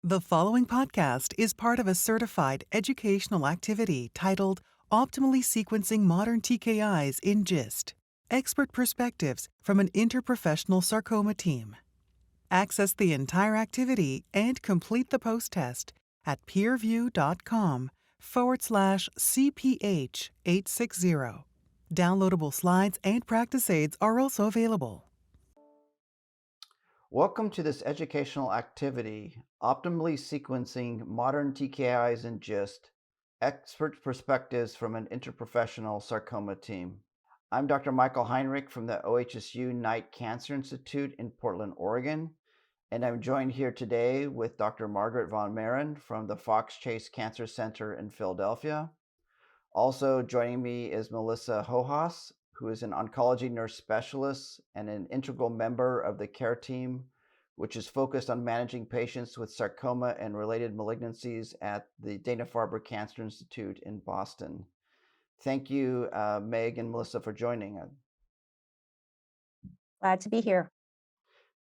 The following podcast is part of a certified educational activity titled Optimally Sequencing Modern TKIs in GIST. Expert perspectives from an interprofessional sarcoma team. Access the entire activity and complete the post-test at peerview.com/CPH860. Downloadable slides and practice aids are also available. Welcome to this educational activity, Optimally Sequencing Modern TKIs in GIST, Expert Perspectives from an Interprofessional Sarcoma Team. I'm Dr. Michael Heinrich from the OHSU Knight Cancer Institute in Portland, Oregon, and I'm joined here today with Dr. Margaret Von Maren from the Fox Chase Cancer Center in Philadelphia. Also joining me is Melissa Hojas, who is an oncology nurse specialist and an integral member of the care team, which is focused on managing patients with sarcoma and related malignancies at the Dana-Farber Cancer Institute in Boston. Thank you, Meg and Melissa, for joining us. Glad to be here.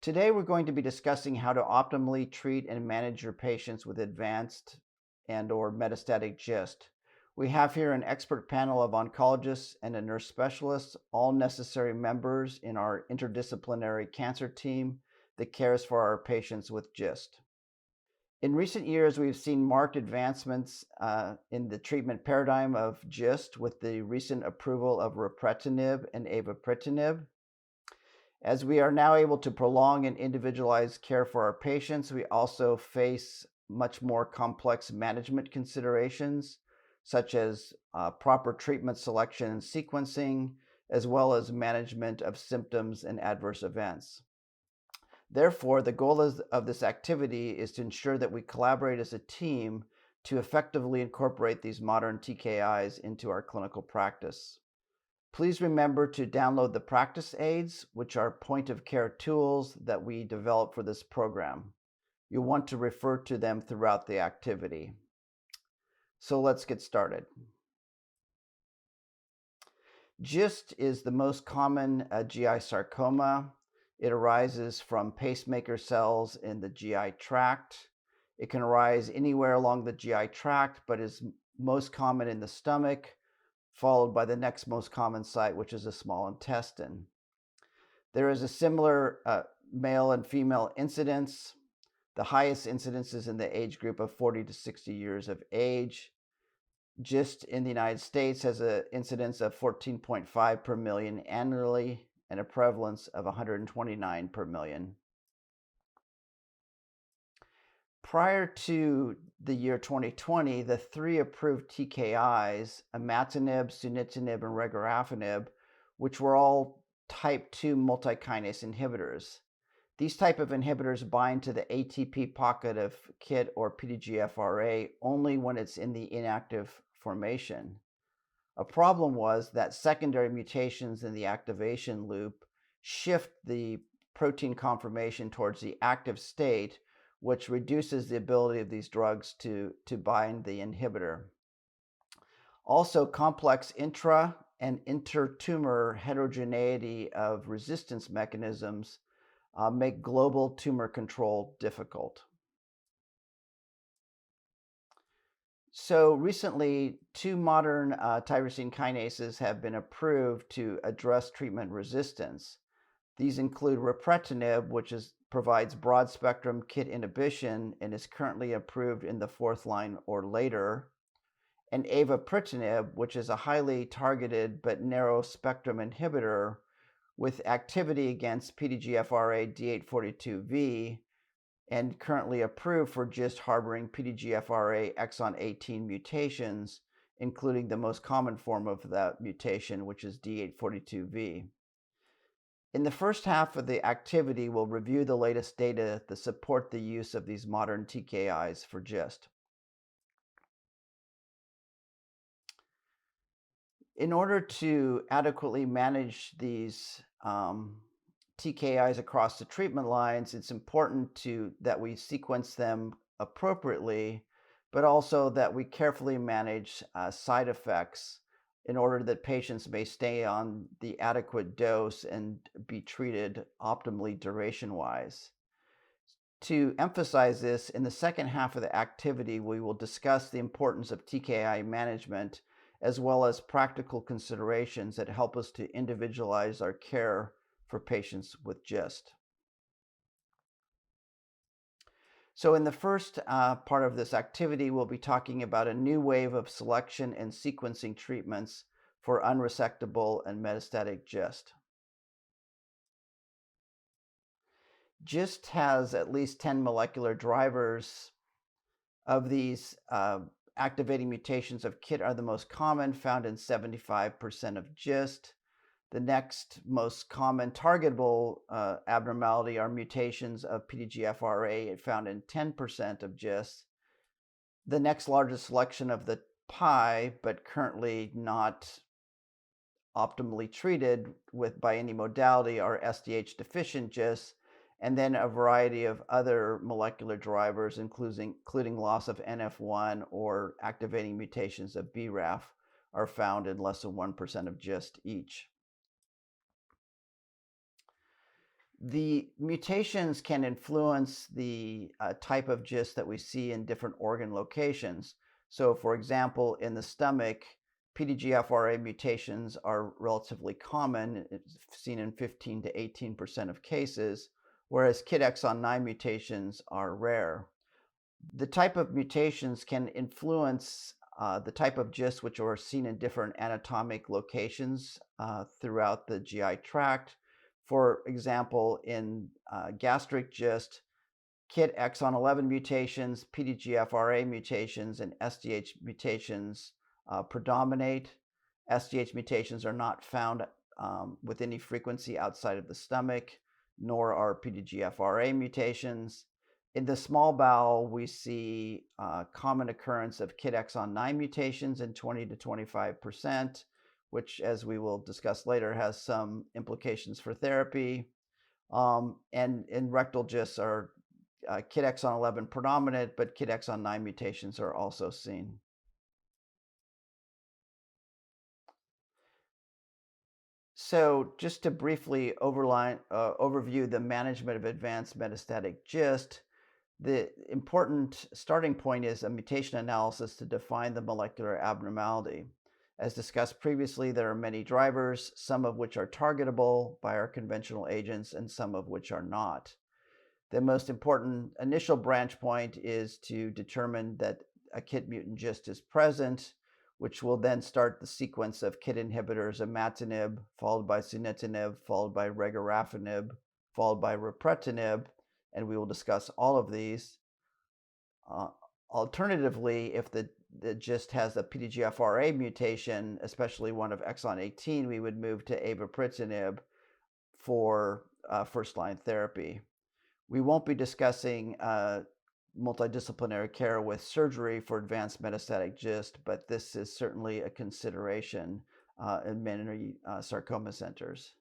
Today, we're going to be discussing how to optimally treat and manage your patients with advanced and/or metastatic GIST. We have here an expert panel of oncologists and a nurse specialist, all necessary members in our interdisciplinary cancer team that cares for our patients with GIST. In recent years, we've seen marked advancements in the treatment paradigm of GIST with the recent approval of Raptinib and Imatinib. As we are now able to prolong and individualize care for our patients, we also face much more complex management considerations, such as proper treatment selection and sequencing, as well as management of symptoms and adverse events. Therefore, the goal of this activity is to ensure that we collaborate as a team to effectively incorporate these modern TKIs into our clinical practice. Please remember to download the practice aids, which are point-of-care tools that we developed for this program. You'll want to refer to them throughout the activity. So let's get started. GIST is the most common GI sarcoma. It arises from pacemaker cells in the GI tract. It can arise anywhere along the GI tract, but is most common in the stomach, followed by the next most common site, which is the small intestine. There is a similar male and female incidence. The highest incidence is in the age group of 40 to 60 years of age. GIST in the United States has an incidence of 14.5 per million annually and a prevalence of 129 per million. Prior to the year 2020, the three approved TKIs, Imatinib, Synitnib, and Rugarafnip, which were all type 2 multikinase inhibitors. These type of inhibitors bind to the ATP pocket of KIT or PDGFRA only when it's in the inactive formation. A problem was that secondary mutations in the activation loop shift the protein conformation towards the active state, which reduces the ability of these drugs to bind the inhibitor. Also, complex intra and intertumor heterogeneity of resistance mechanisms make global tumor control difficult. So recently, two modern tyrosine kinases have been approved to address treatment resistance. These include Raptinib, which provides broad-spectrum KIT inhibition and is currently approved in the fourth line or later, and Avapritinib, which is a highly targeted but narrow-spectrum inhibitor with activity against PDGFRA D842V and currently approved for GIST harboring PDGFRA exon 18 mutations, including the most common form of that mutation, which is D842V. In the first half of the activity, we'll review the latest data that support the use of these modern TKIs for GIST. In order to adequately manage these TKIs across the treatment lines, it's important that we sequence them appropriately, but also that we carefully manage side effects in order that patients may stay on the adequate dose and be treated optimally duration-wise. To emphasize this, in the second half of the activity, we will discuss the importance of TKI management as well as practical considerations that help us to individualize our care for patients with GIST. So in the first part of this activity, we'll be talking about a new wave of selection and sequencing treatments for unresectable and metastatic GIST. GIST has at least 10 molecular drivers. Of these, activating mutations of KIT are the most common, found in 75% of GIST. The next most common targetable abnormality are mutations of PDGFRA, found in 10% of GIST. The next largest selection of the pie, but currently not optimally treated by any modality, are SDH deficient GIST, and then a variety of other molecular drivers, including loss of NF1 or activating mutations of BRAF, are found in less than 1% of GIST each. The mutations can influence the type of GIST that we see in different organ locations. So, for example, in the stomach, PDGFRA mutations are relatively common. It's seen in 15 to 18% of cases, whereas KIT exon 9 mutations are rare. The type of mutations can influence the type of GIST, which are seen in different anatomic locations throughout the GI tract. For example, in gastric GIST, KIT exon 11 mutations, PDGFRA mutations, and SDH mutations predominate. SDH mutations are not found with any frequency outside of the stomach, nor are PDGFRA mutations. In the small bowel, we see common occurrence of KIT exon 9 mutations in 20 to 25%, which, as we will discuss later, has some implications for therapy. And in rectal GIST are KIT exon 11 predominant, but KIT exon 9 mutations are also seen. So just to briefly overview the management of advanced metastatic GIST, the important starting point is a mutation analysis to define the molecular abnormality. As discussed previously, there are many drivers, some of which are targetable by our conventional agents and some of which are not. The most important initial branch point is to determine that a KIT mutant GIST is present, which will then start the sequence of KIT inhibitors, Imatinib, followed by Synitnib, followed by Rugarafnip, followed by Raptinib, and we will discuss all of these. Alternatively, if the GIST has a PDGFRA mutation, especially one of exon 18, we would move to Avapritinib for first-line therapy. We won't be discussing multidisciplinary care with surgery for advanced metastatic GIST, but this is certainly a consideration in many sarcoma centers.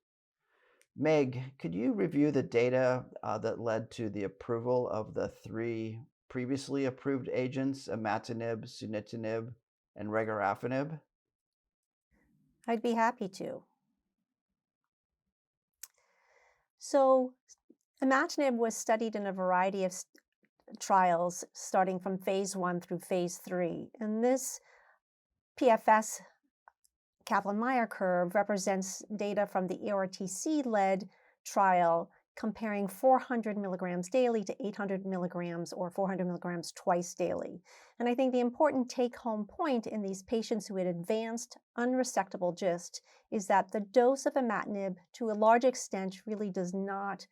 Meg, could you review the data that led to the approval of the 3 previously approved agents, Imatinib, Synitnib, and Rugarafnip? I'd be happy to. So Imatinib was studied in a variety of trials starting from phase 1 through phase 3. And this PFS Kaplan-Meier curve represents data from the EORTC-led trial comparing 400 milligrams daily to 800 milligrams or 400 milligrams twice daily. And I think the important take-home point in these patients who had advanced unresectable GIST is that the dose of Imatinib, to a large extent, really does not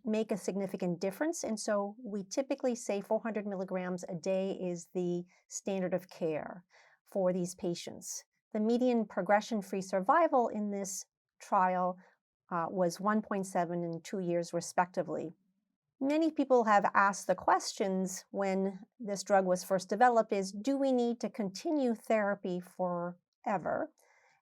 make a significant difference. And so we typically say 400 milligrams a day is the standard of care for these patients. The median progression-free survival in this trial was 1.7 and 2 years respectively. Many people have asked the questions when this drug was first developed is, do we need to continue therapy forever?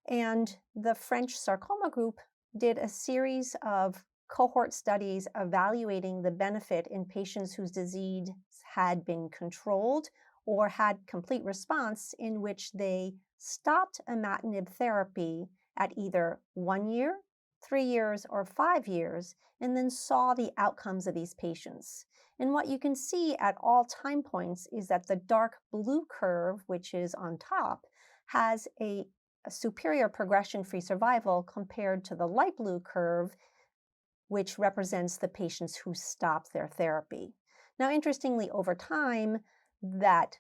And the French sarcoma group did a series of cohort studies evaluating the benefit in patients whose disease had been controlled or had complete response, in which they stopped Imatinib therapy at either 1 year, 3 years, or 5 years, and then saw the outcomes of these patients. And what you can see at all time points is that the dark blue curve, which is on top, has a superior progression-free survival compared to the light blue curve, which represents the patients who stopped their therapy. Now, interestingly, over time, that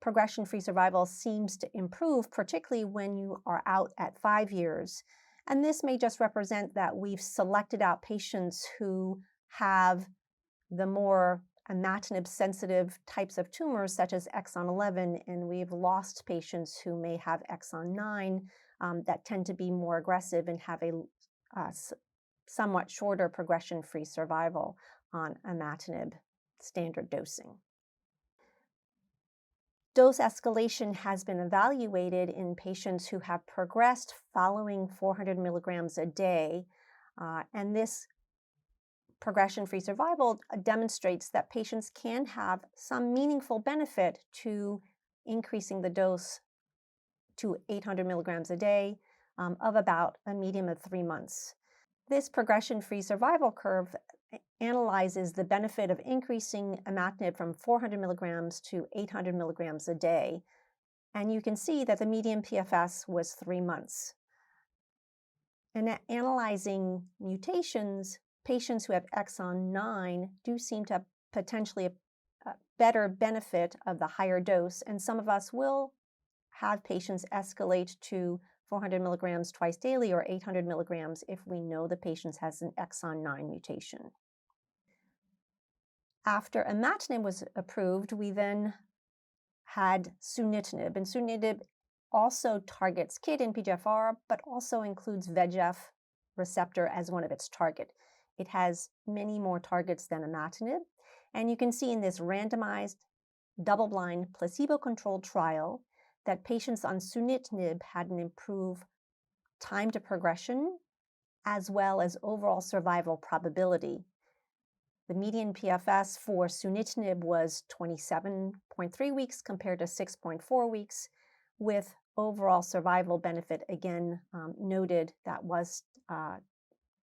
progression-free survival seems to improve, particularly when you are out at 5 years. And this may just represent that we've selected out patients who have the more imatinib-sensitive types of tumors, such as exon 11, and we've lost patients who may have exon 9 that tend to be more aggressive and have a somewhat shorter progression-free survival on imatinib standard dosing. Dose escalation has been evaluated in patients who have progressed following 400 milligrams a day, and this progression-free survival demonstrates that patients can have some meaningful benefit to increasing the dose to 800 milligrams a day of about a median of 3 months. This progression-free survival curve analyzes the benefit of increasing imatinib from 400 milligrams to 800 milligrams a day, and you can see that the median PFS was 3 months. And analyzing mutations, patients who have exon 9 do seem to have potentially a better benefit of the higher dose, and some of us will have patients escalate to 400 milligrams twice daily or 800 milligrams if we know the patient has an exon 9 mutation. After imatinib was approved, we then had Synitnib, and Synitnib also targets KIT and PDFR, but also includes VEGF receptor as one of its targets. It has many more targets than imatinib, and you can see in this randomized, double-blind, placebo-controlled trial that patients on Synitnib had an improved time to progression as well as overall survival probability. The median PFS for Synitnib was 27.3 weeks compared to 6.4 weeks, with overall survival benefit again noted that was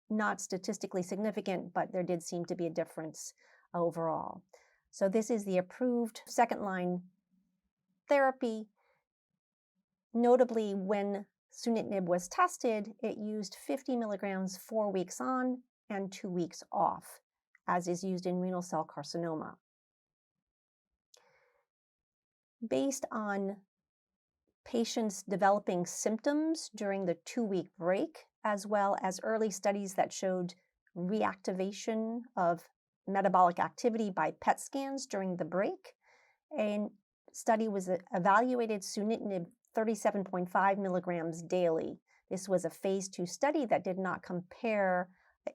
not statistically significant, but there did seem to be a difference overall. So this is the approved second-line therapy. Notably, when Synitnib was tested, it used 50 milligrams 4 weeks on and 2 weeks off, as is used in renal cell carcinoma. Based on patients developing symptoms during the 2-week break, as well as early studies that showed reactivation of metabolic activity by PET scans during the break, a study was evaluated Synitnib 37.5 milligrams daily. This was a phase 2 study that did not compare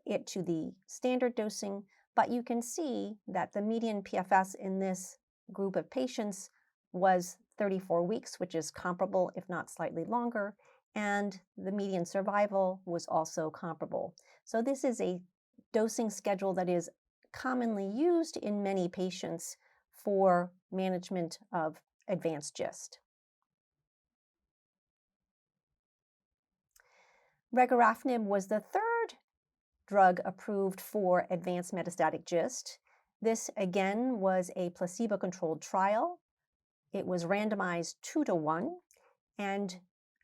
it to the standard dosing, but you can see that the median PFS in this group of patients was 34 weeks, which is comparable, if not slightly longer, and the median survival was also comparable. So this is a dosing schedule that is commonly used in many patients for management of advanced GIST. Rugarafnip was the third drug approved for advanced metastatic GIST. This again was a placebo-controlled trial. It was randomized 2-to-1, and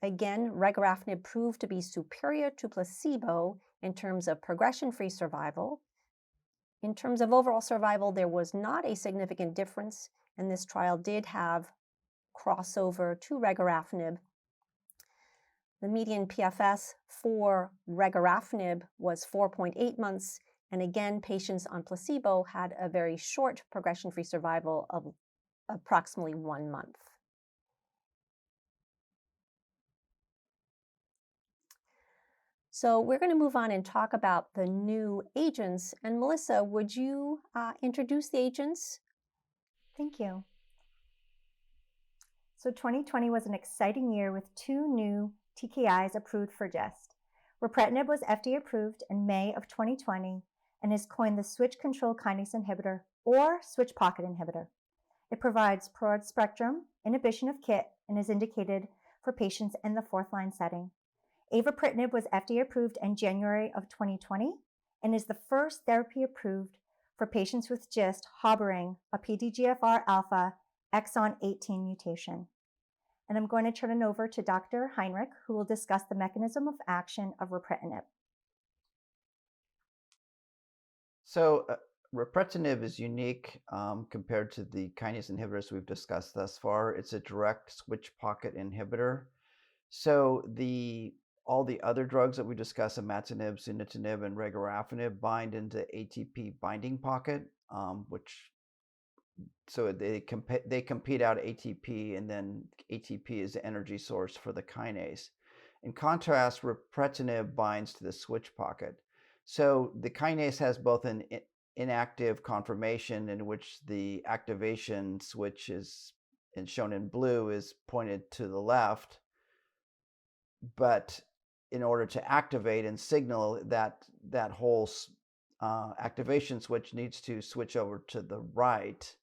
again, Rugarafnip proved to be superior to placebo in terms of progression-free survival. In terms of overall survival, there was not a significant difference, and this trial did have crossover to Rugarafnip. The median PFS for Rugarafnip was 4.8 months, and again, patients on placebo had a very short progression-free survival of approximately 1 month. So we're going to move on and talk about the new agents. And Melissa, would you introduce the agents? Thank you. So 2020 was an exciting year with 2 new TKIs approved for GIST. Raptinib was FDA approved in May of 2020 and is coined the switch control kinase inhibitor or switch pocket inhibitor. It provides broad spectrum inhibition of KIT and is indicated for patients in the 4th-line setting. Avapritinib was FDA approved in January of 2020 and is the first therapy approved for patients with GIST harboring a PDGFR alpha exon 18 mutation. And I'm going to turn it over to Dr. Heinrich, who will discuss the mechanism of action of Raptinib. So Raptinib is unique compared to the kinase inhibitors we've discussed thus far. It's a direct switch pocket inhibitor. So all the other drugs that we discussed, Imatinib, Synitnib, and Rugarafnip, bind into ATP binding pocket, so they compete out ATP, and then ATP is the energy source for the kinase. In contrast, Raptinib binds to the switch pocket. So the kinase has both an inactive conformation in which the activation switch is, and shown in blue, is pointed to the left, but in order to activate and signal that whole activation switch needs to switch over to the right.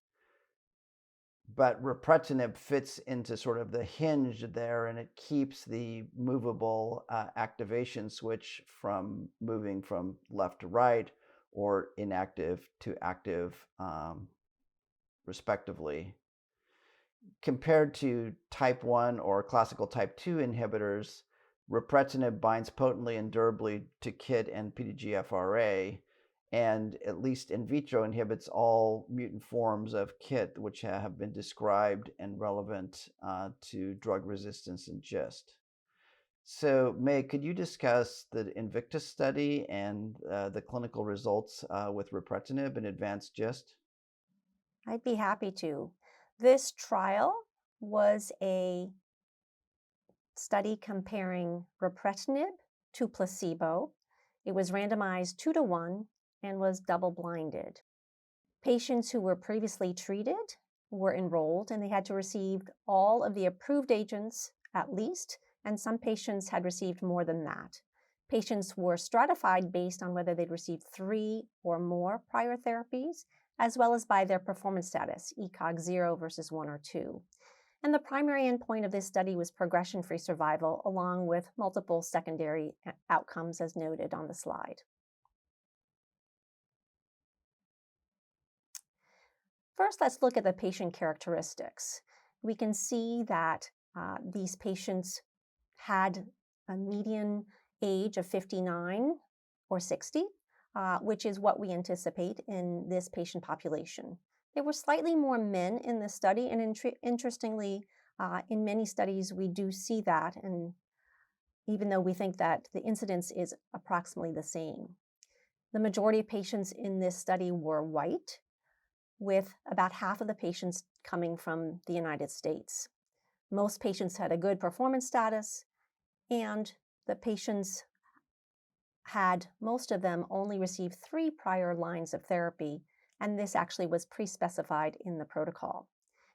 But Raptinib fits into sort of the hinge there, and it keeps the movable activation switch from moving from left to right or inactive to active, respectively. Compared to type 1 or classical type 2 inhibitors, Raptinib binds potently and durably to KIT and PDGFRA, and at least in vitro inhibits all mutant forms of KIT, which have been described and relevant to drug resistance in GIST. So, May, could you discuss the Invictus study and the clinical results with Raptinib in advanced GIST? I'd be happy to. This trial was a study comparing Raptinib to placebo. It was randomized 2-to-1 and was double-blinded. Patients who were previously treated were enrolled, and they had to receive all of the approved agents at least, and some patients had received more than that. Patients were stratified based on whether they'd received 3 or more prior therapies, as well as by their performance status, ECOG 0 versus 1 or 2. And the primary endpoint of this study was progression-free survival, along with multiple secondary outcomes as noted on the slide. First, let's look at the patient characteristics. We can see that these patients had a median age of 59 or 60, which is what we anticipate in this patient population. There were slightly more men in this study, and interestingly, in many studies we do see that, and even though we think that the incidence is approximately the same. The majority of patients in this study were white, with about half of the patients coming from the United States. Most patients had a good performance status, and the patients had, most of them, only received 3 prior lines of therapy, and this actually was pre-specified in the protocol.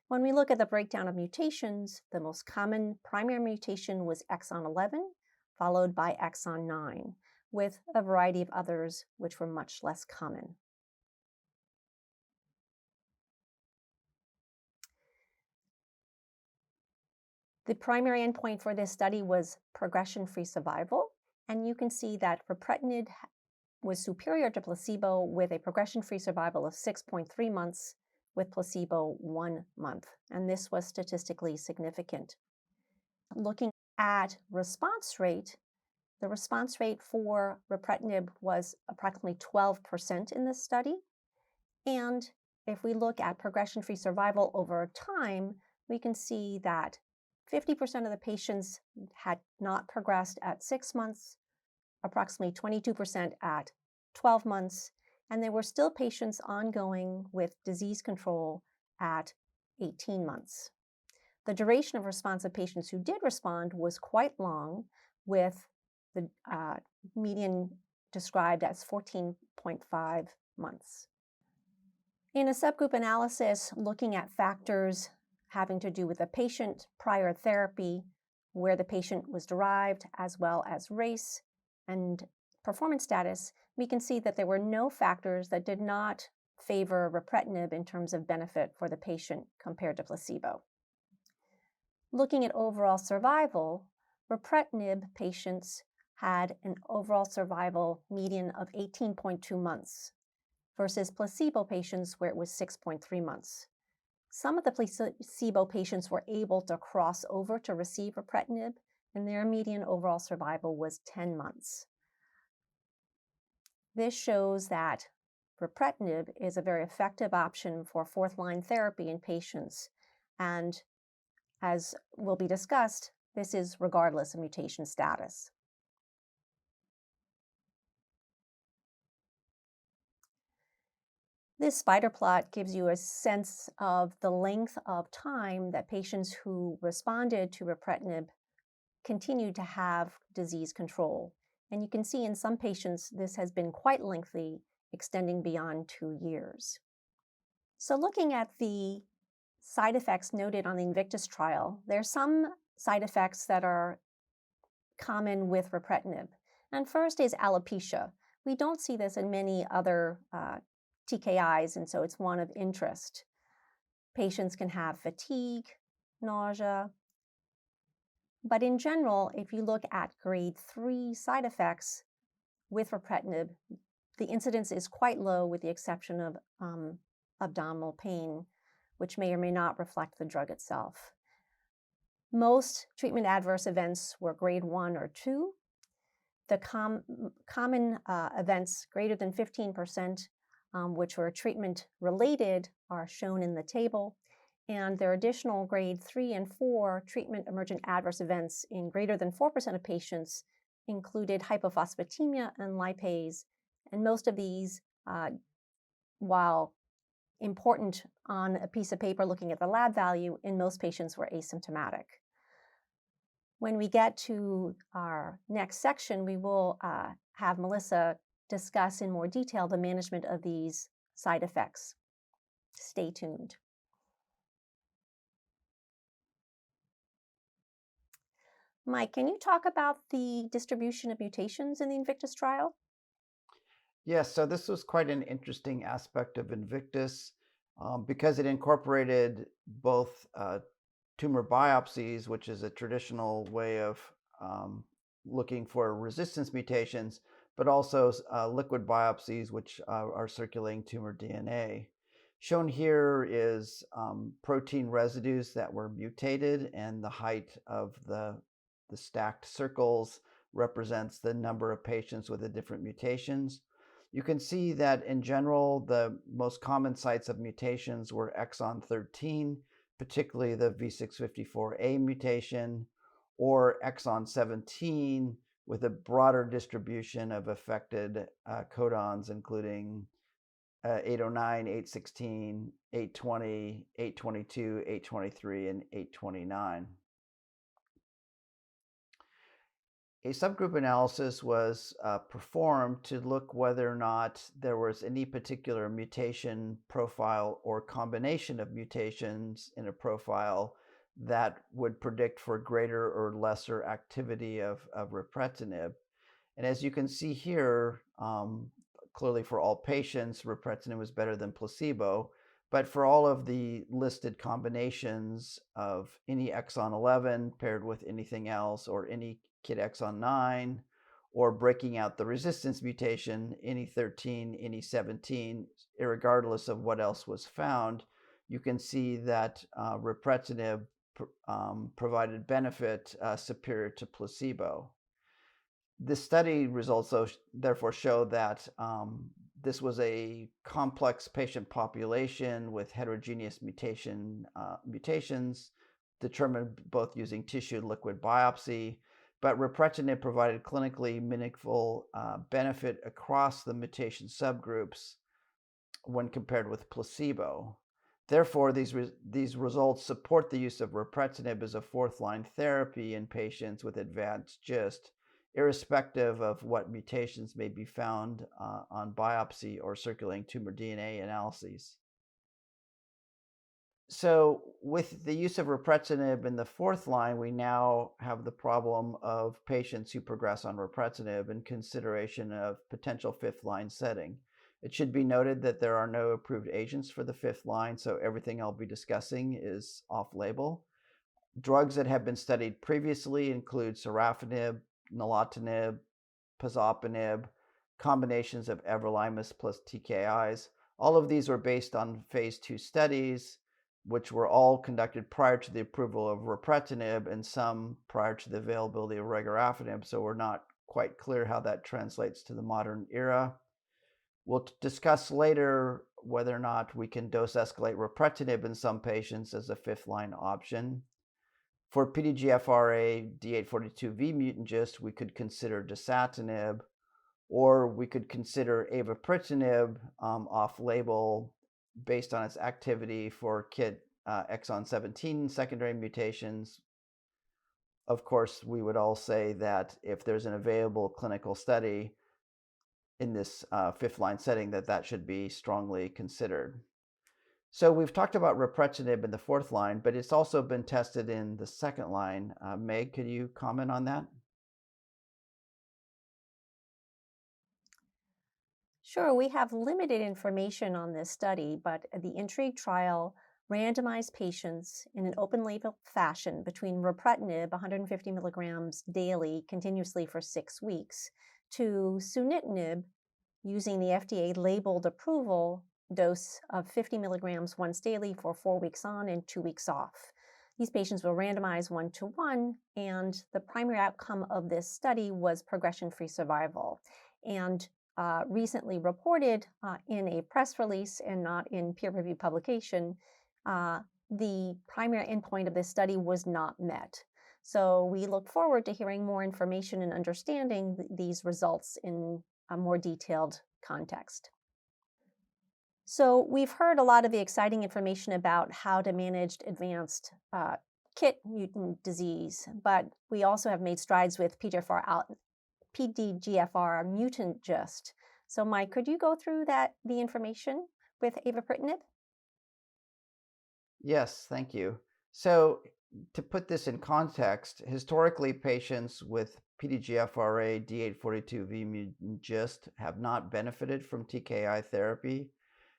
When we look at the breakdown of mutations, the most common primary mutation was exon 11, followed by exon 9, with a variety of others which were much less common. The primary endpoint for this study was progression-free survival, and you can see that Raptinib was superior to placebo with a progression-free survival of 6.3 months, with placebo 1 month, and this was statistically significant. Looking at response rate, the response rate for Raptinib was approximately 12% in this study, and if we look at progression-free survival over time, we can see that 50% of the patients had not progressed at 6 months, approximately 22% at 12 months, and there were still patients ongoing with disease control at 18 months. The duration of response of patients who did respond was quite long, with the median described as 14.5 months. In a subgroup analysis looking at factors having to do with the patient prior therapy, where the patient was derived, as well as race and performance status, we can see that there were no factors that did not favor Raptinib in terms of benefit for the patient compared to placebo. Looking at overall survival, Raptinib patients had an overall survival median of 18.2 months versus placebo patients where it was 6.3 months. Some of the placebo patients were able to cross over to receive Raptinib, and their median overall survival was 10 months. This shows that Raptinib is a very effective option for fourth-line therapy in patients, and as will be discussed, this is regardless of mutation status. This spider plot gives you a sense of the length of time that patients who responded to Raptinib continued to have disease control. And you can see in some patients this has been quite lengthy, extending beyond 2 years. So looking at the side effects noted on the Invictus trial, there are some side effects that are common with Raptinib. And first is alopecia. We don't see this in many other TKIs, and so it's one of interest. Patients can have fatigue, nausea, but in general, if you look at grade 3 side effects with Raptinib, the incidence is quite low with the exception of abdominal pain, which may or may not reflect the drug itself. Most treatment adverse events were grade 1 or 2. The common events greater than 15%, which were treatment related, are shown in the table. And there are additional grade 3 and 4 treatment emergent adverse events in greater than 4% of patients, included hypophosphatemia and lipase. And most of these, while important on a piece of paper looking at the lab value, in most patients were asymptomatic. When we get to our next section, we will have Melissa discuss in more detail the management of these side effects. Stay tuned. Mike, can you talk about the distribution of mutations in the Invictus trial? Yes, so this was quite an interesting aspect of Invictus because it incorporated both tumor biopsies, which is a traditional way of looking for resistance mutations, but also liquid biopsies, which are circulating tumor DNA. Shown here is protein residues that were mutated, and the height of the stacked circles represents the number of patients with the different mutations. You can see that in general, the most common sites of mutations were exon 13, particularly the V654A mutation, or exon 17, with a broader distribution of affected codons, including 809, 816, 820, 822, 823, and 829. A subgroup analysis was performed to look whether or not there was any particular mutation profile or combination of mutations in a profile that would predict for greater or lesser activity of Raptinib. And as you can see here, clearly for all patients, Raptinib was better than placebo. But for all of the listed combinations of any exon 11 paired with anything else, or any KIT exon 9, or breaking out the resistance mutation, any 13, any 17, irregardless of what else was found, you can see that Raptinib provided benefit superior to placebo. This study results therefore show that this was a complex patient population with heterogeneous mutations determined both using tissue and liquid biopsy, but Raptinib provided clinically meaningful benefit across the mutation subgroups when compared with placebo. Therefore, these results support the use of Raptinib as a fourth-line therapy in patients with advanced GIST, irrespective of what mutations may be found on biopsy or circulating tumor DNA analyses. So with the use of Raptinib in the fourth line, we now have the problem of patients who progress on Raptinib in consideration of potential fifth-line setting. It should be noted that there are no approved agents for the fifth line, so everything I'll be discussing is off-label. Drugs that have been studied previously include sorafenib, nilotinib, pazopanib, combinations of everolimus plus TKIs. All of these were based on phase 2 studies, which were all conducted prior to the approval of Raptinib and some prior to the availability of Rugarafnip, so we're not quite clear how that translates to the modern era. We'll discuss later whether or not we can dose escalate Raptinib in some patients as a fifth-line option. For PDGFRA D842V mutant GIST, we could consider dasatinib, or we could consider avapritinib off-label based on its activity for KIT exon 17 secondary mutations. Of course, we would all say that if there's an available clinical study in this fifth-line setting, that should be strongly considered. So we've talked about Raptinib in the fourth line, but it's also been tested in the second line. Meg, could you comment on that? Sure, we have limited information on this study, but the INTRIGUE trial randomized patients in an open-label fashion between Raptinib, 150 milligrams daily, continuously for 6 weeks, to Synitnib, using the FDA-labeled approval dose of 50 milligrams once daily for 4 weeks on and 2 weeks off. These patients were randomized 1-to-1, and the primary outcome of this study was progression-free survival. And recently reported in a press release and not in peer-reviewed publication, the primary endpoint of this study was not met. So we look forward to hearing more information and understanding these results in a more detailed context. So we've heard a lot of the exciting information about how to manage advanced KIT mutant disease, but we also have made strides with PDGFR mutant GIST. So Mike, could you go through the information with avapritinib? Yes, thank you. So to put this in context, historically patients with PDGFRA D842V mutant GIST have not benefited from TKI therapy.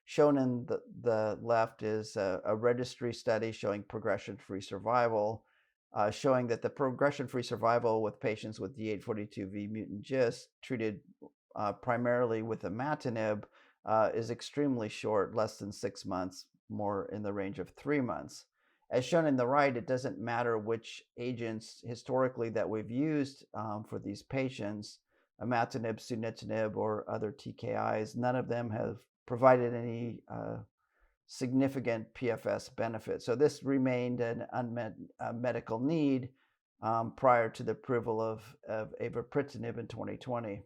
Shown in the left is a registry study showing progression-free survival, showing that the progression-free survival with patients with D842V mutant GIST treated primarily with Imatinib is extremely short, less than 6 months, more in the range of 3 months. As shown in the right, it doesn't matter which agents historically that we've used for these patients, Imatinib, Synitnib, or other TKIs, none of them have provided any significant PFS benefit. So this remained an unmet medical need prior to the approval of avapritinib in 2020.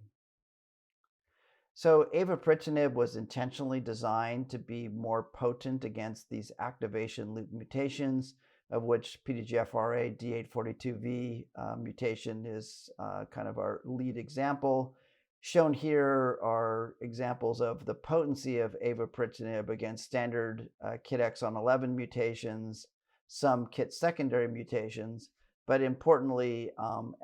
So avapritinib was intentionally designed to be more potent against these activation loop mutations, of which PDGFRA D842V mutation is kind of our lead example. Shown here are examples of the potency of avapritinib against standard KIT exon 11 mutations, some KIT secondary mutations, but importantly,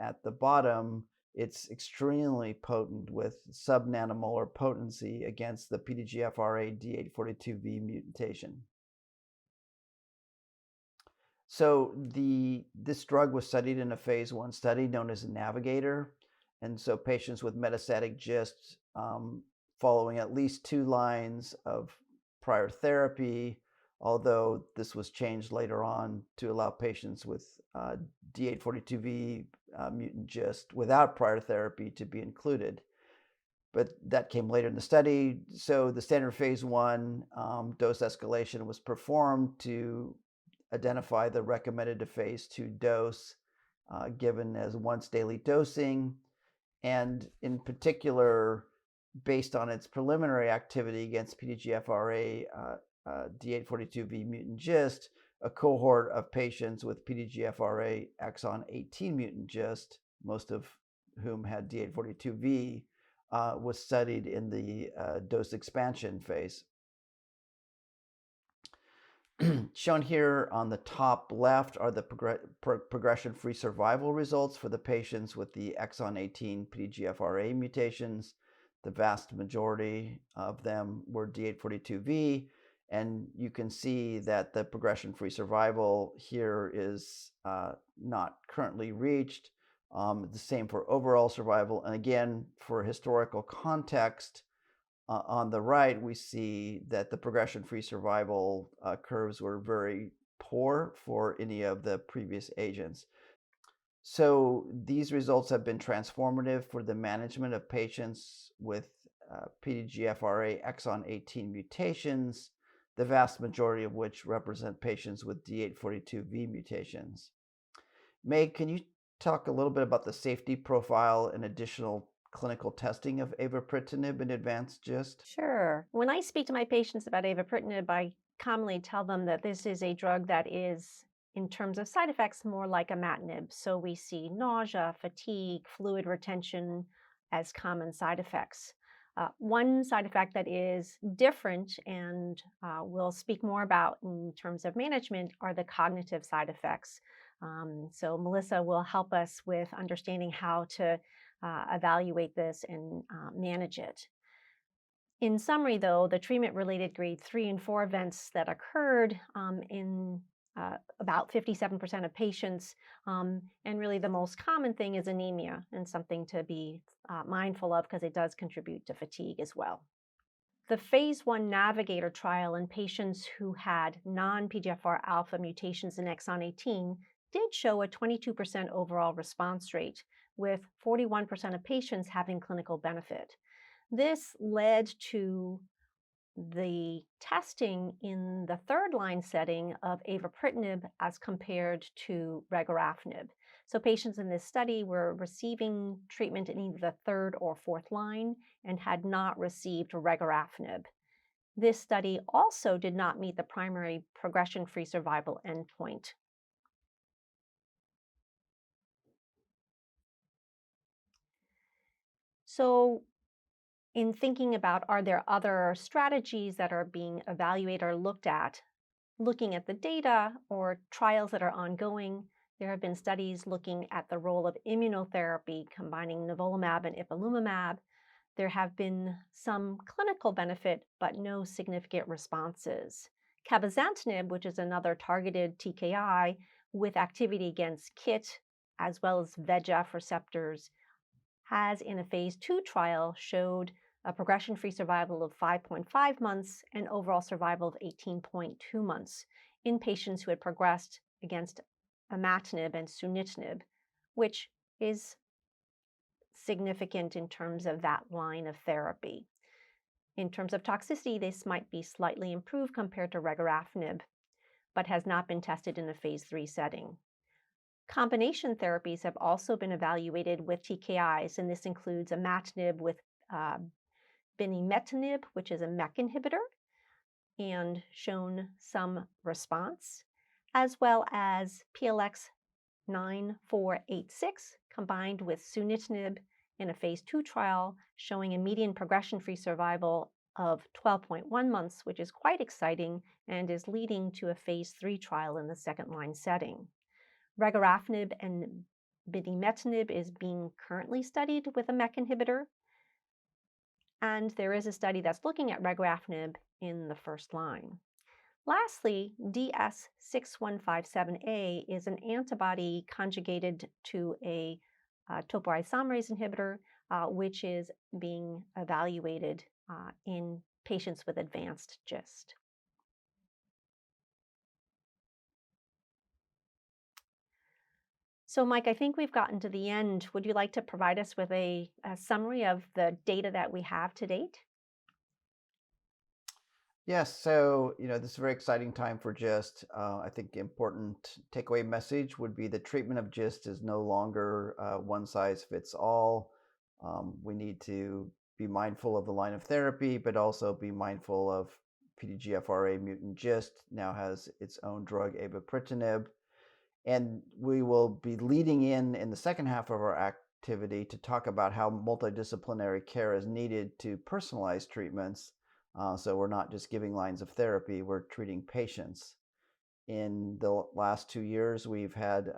at the bottom, it's extremely potent with sub-nanomolar potency against the PDGFRA D842V mutation. So this drug was studied in a phase 1 study known as Navigator. And so patients with metastatic GIST following at least 2 lines of prior therapy, although this was changed later on to allow patients with D842V mutant GIST without prior therapy to be included. But that came later in the study. So the standard phase 1 dose escalation was performed to identify the recommended phase 2 dose given as once daily dosing. And in particular, based on its preliminary activity against PDGFRA D842V mutant GIST, a cohort of patients with PDGFRA exon 18 mutant GIST, most of whom had D842V, was studied in the dose expansion phase. Shown here on the top left are the progression-free survival results for the patients with the exon 18 PDGFRA mutations. The vast majority of them were D842V, And you can see that the progression-free survival here is not currently reached. The same for overall survival. And again, for historical context, on the right, we see that the progression-free survival curves were very poor for any of the previous agents. So these results have been transformative for the management of patients with PDGFRA exon 18 mutations, the vast majority of which represent patients with D842V mutations. May, can you talk a little bit about the safety profile and additional clinical testing of avapritinib in advanced GIST? Sure. When I speak to my patients about avapritinib, I commonly tell them that this is a drug that is, in terms of side effects, more like Imatinib. So we see nausea, fatigue, fluid retention as common side effects. One side effect that is different and we'll speak more about in terms of management are the cognitive side effects. So Melissa will help us with understanding how to evaluate this and manage it. In summary, though, the treatment-related grade 3 and 4 events that occurred in about 57% of patients, and really the most common thing is anemia, and something to be mindful of because it does contribute to fatigue as well. The phase 1 Navigator trial in patients who had non-PDGFR alpha mutations in exon 18 did show a 22% overall response rate, with 41% of patients having clinical benefit. This led to the testing in the third-line setting of avapritinib as compared to Rugarafnib. So patients in this study were receiving treatment in either the third or fourth line and had not received Rugarafnib. This study also did not meet the primary progression-free survival endpoint. So in thinking about, are there other strategies that are being evaluated or looked at, looking at the data or trials that are ongoing, there have been studies looking at the role of immunotherapy, combining nivolumab and ipilimumab. There have been some clinical benefit, but no significant responses. Cabozantinib, which is another targeted TKI with activity against KIT as well as VEGF receptors, has in a phase 2 trial showed a progression-free survival of 5.5 months and overall survival of 18.2 months in patients who had progressed against Imatinib and Synitnib, which is significant in terms of that line of therapy. In terms of toxicity, this might be slightly improved compared to Rugarafnib, but has not been tested in a phase 3 setting. Combination therapies have also been evaluated with TKIs, and this includes Imatinib with Imatinib, which is a MEK inhibitor, and shown some response, as well as PLX 9486 combined with Synitnib in a phase 2 trial, showing a median progression-free survival of 12.1 months, which is quite exciting and is leading to a phase 3 trial in the second-line setting. Rugarafnib and Imatinib is being currently studied with a MEK inhibitor, and there is a study that's looking at Rugarafnib in the first line. Lastly, DS6157A is an antibody conjugated to a topoisomerase inhibitor, which is being evaluated in patients with advanced GIST. So, Mike, I think we've gotten to the end. Would you like to provide us with a summary of the data that we have to date? Yes, so this is a very exciting time for GIST. I think the important takeaway message would be the treatment of GIST is no longer one size fits all. We need to be mindful of the line of therapy, but also be mindful of PDGFRA mutant GIST now has its own drug, avapritinib. And we will be leading in the second half of our activity to talk about how multidisciplinary care is needed to personalize treatments. So we're not just giving lines of therapy, we're treating patients. In the last 2 years, we've had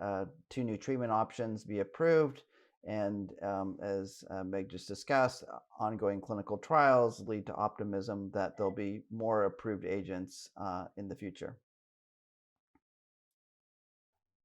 2 new treatment options be approved, And as Meg just discussed, ongoing clinical trials lead to optimism that there'll be more approved agents in the future.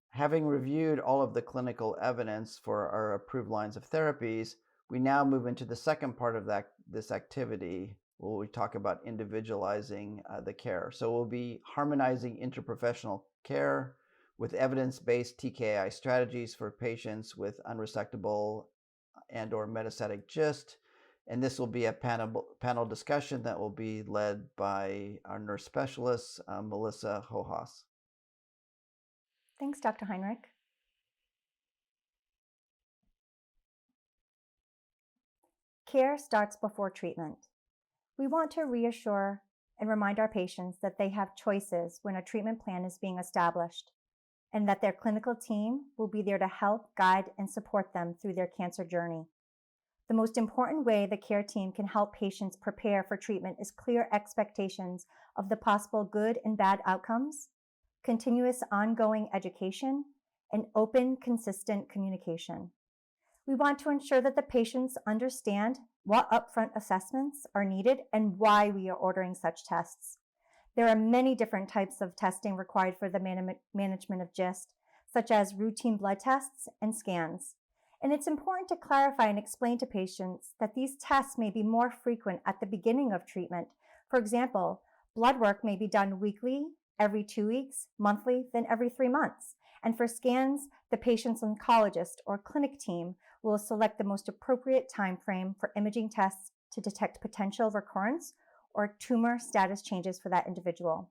Having reviewed all of the clinical evidence for our approved lines of therapies, we now move into the second part of this activity where we talk about individualizing the care. So we'll be harmonizing interprofessional care with evidence-based TKI strategies for patients with unresectable and/or metastatic GIST. And this will be a panel discussion that will be led by our nurse specialist, Melissa Hojas. Thanks, Dr. Heinrich. Care starts before treatment. We want to reassure and remind our patients that they have choices when a treatment plan is being established, and that their clinical team will be there to help, guide, and support them through their cancer journey. The most important way the care team can help patients prepare for treatment is clear expectations of the possible good and bad outcomes, continuous ongoing education, and open, consistent communication. We want to ensure that the patients understand what upfront assessments are needed and why we are ordering such tests. There are many different types of testing required for the management of GIST, such as routine blood tests and scans. And it's important to clarify and explain to patients that these tests may be more frequent at the beginning of treatment. For example, blood work may be done weekly, every 2 weeks, monthly, then every 3 months. And for scans, the patient's oncologist or clinic team will select the most appropriate time frame for imaging tests to detect potential recurrence or tumor status changes for that individual.